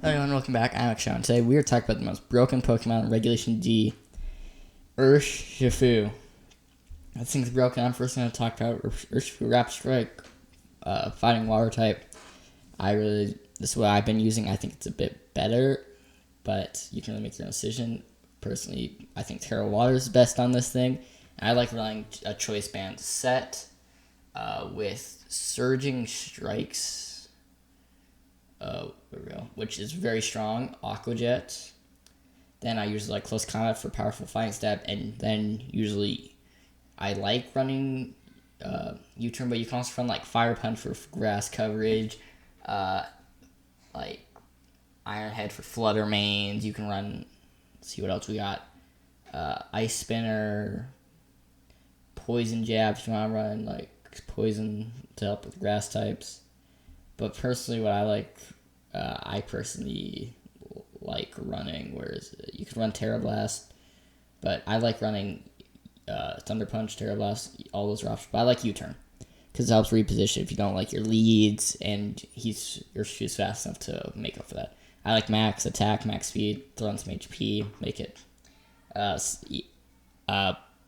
Hello everyone, welcome back. I'm Akshan. Today we are talking about the most broken Pokemon in Regulation D, Urshifu. That thing's broken. I'm first going to talk about Urshifu Rapid Strike, fighting water type. This is what I've been using. I think it's a bit better, but you can really make your own decision. Personally, I think Terra Water is best on this thing. And I like running a Choice Band set with Surging Strikes. There we go, which is very strong. Aqua Jet. Then I usually like Close Combat for powerful fighting step, and then usually I like running U-turn, but you can also run like Fire Punch for grass coverage, like Iron Head for Flutter Mains. You can run. Let's see what else we got. Ice Spinner, Poison Jab if you want to run like Poison to help with grass types. But personally, what I personally like running, whereas you can run Terra Blast, but I like running Thunder Punch, Terra Blast, all those are options. But I like U-turn because it helps reposition if you don't like your leads, and your shoe's fast enough to make up for that. I like max attack, max speed, throw in some HP, make it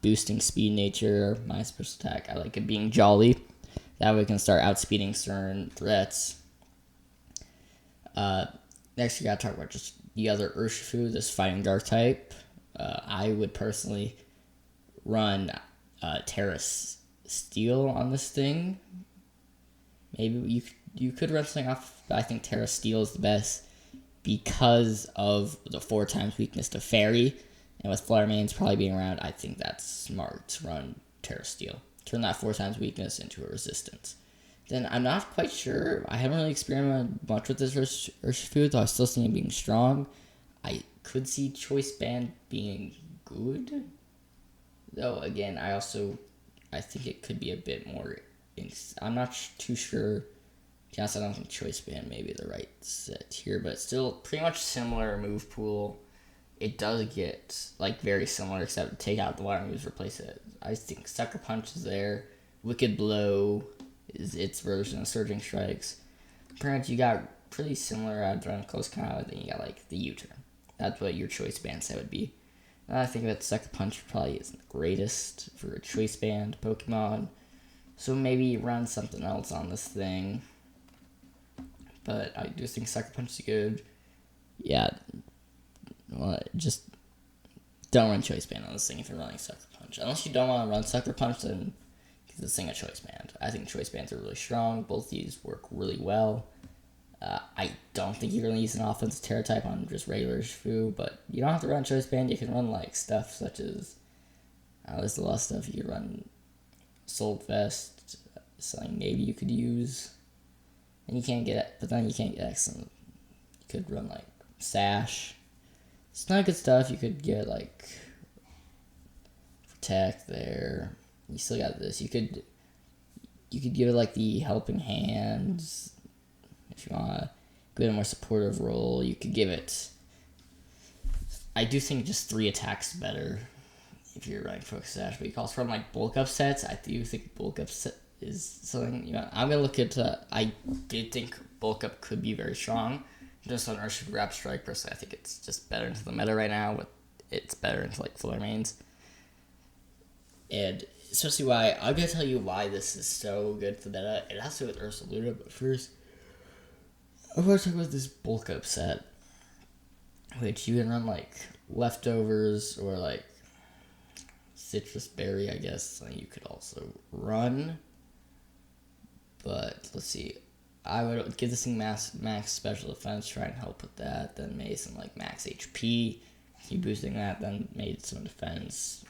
boosting speed nature, my special attack. I like it being jolly. That way we can start outspeeding certain threats. Next, we gotta talk about just the other Urshifu, this fighting dark type. I would personally run Terra Steel on this thing. Maybe you could run something off, but I think Terra Steel is the best because of the 4 times weakness to Fairy. And with Flutter Mains probably being around, I think that's smart to run Terra Steel. Turn that 4 times weakness into a resistance. Then I'm not quite sure. I haven't really experimented much with this Urshifu, though I still see him being strong. I could see Choice Band being good. Though, again, I think it could be a bit more... I'm not too sure. Yes, I don't think Choice Band may be the right set here, but still pretty much similar move pool. It does get very similar, except take out the water moves, replace it. I think Sucker Punch is there. Wicked Blow is its version of Surging Strikes. Pretty much you got pretty similar out on Close Combat, then you got the U-turn. That's what your Choice Band set would be. I think that Sucker Punch probably isn't the greatest for a Choice Band Pokemon, so maybe run something else on this thing. But I do think Sucker Punch is good. Yeah, well, just don't run Choice Band on this thing if you're running Sucker Punch. Unless you don't want to run Sucker Punch, then give this thing a Choice Band. I think Choice Bands are really strong. Both these work really well. I don't think you're going to use an offensive Terra type on just regular Urshifu, but you don't have to run Choice Band. You can run stuff such as, there's a lot of stuff you can run. Soul Vest, something maybe you could use. And you can't get, but then you can't get excellent. You could run Sash. It's not good stuff. You could get Protect there. You still got this. You could give it the Helping Hands if you want to give it a more supportive role. You could give it. I do think just 3 attacks better if you're running Focus Sash, but you can also run Bulk Up sets. I do think Bulk Up set is something I'm gonna look into. I did think Bulk Up could be very strong. Just on Urshifu Rapid Strike, personally, I think it's just better into the meta right now. It's better into Flutter Mains. And especially why, I'm going to tell you why this is so good for the meta. It has to do with Ursaluna, but first, I'm going to talk about this Bulk Up set, which you can run Leftovers or Citrus Berry, I guess, you could also run. But let's see. I would give this thing max special defense, try and help with that. Then maybe some max HP. Keep boosting that. Then maybe some defense.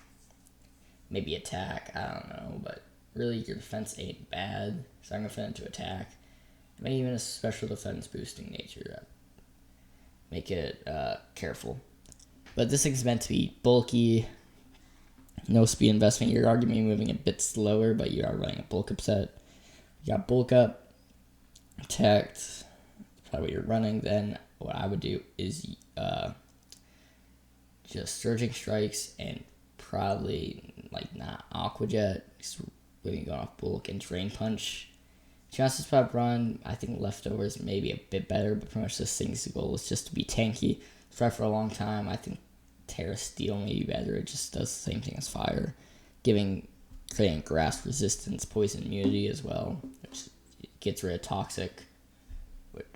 Maybe attack. I don't know. But really, your defense ain't bad. So I'm gonna fit into attack. Maybe even a special defense boosting nature. Make it careful. But this thing's meant to be bulky. No speed investment. You're arguably moving a bit slower, but you are running a bulk up set. You got bulk up. Protect, probably what you're running. Then what I would do is just Surging Strikes and probably not Aqua Jet, really going off bulk and Drain Punch. Chances spot run, I think leftovers maybe a bit better, but pretty much this thing's goal is just to be tanky. Survive for a long time. I think Terra Steel may be better. It just does the same thing as fire, creating grass resistance, poison immunity as well, which gets rid of toxic, which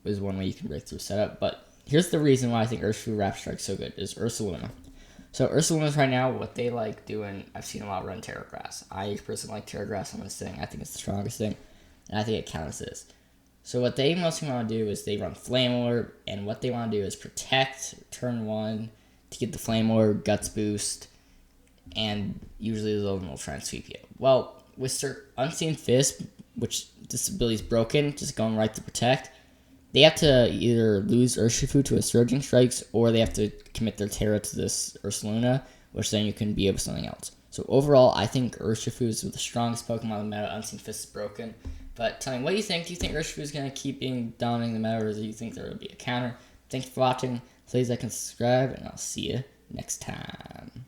is one way you can break through setup. But here's the reason why I think Urshifu Rapid Strike's so good is Ursaluna. So Ursaluna's right now, what they like doing, I've seen a lot run Terra Grass. I personally like Terra Grass on this thing. I think it's the strongest thing, and I think it counts as. So what they mostly want to do is they run Flame Orb, and what they want to do is protect turn 1 to get the Flame Orb, Guts boost, and usually the will try and sweep you. Well, with Unseen Fist, which this ability is broken, just going right to protect, they have to either lose Urshifu to a Surging Strikes, or they have to commit their Terra to this Ursaluna, which then you can be able to something else. So overall, I think Urshifu is the strongest Pokemon in the meta. Unseen Fist is broken. But tell me, what do you think? Do you think Urshifu is going to keep dominating the meta, or do you think there will be a counter? Thank you for watching. Please like and subscribe, and I'll see you next time.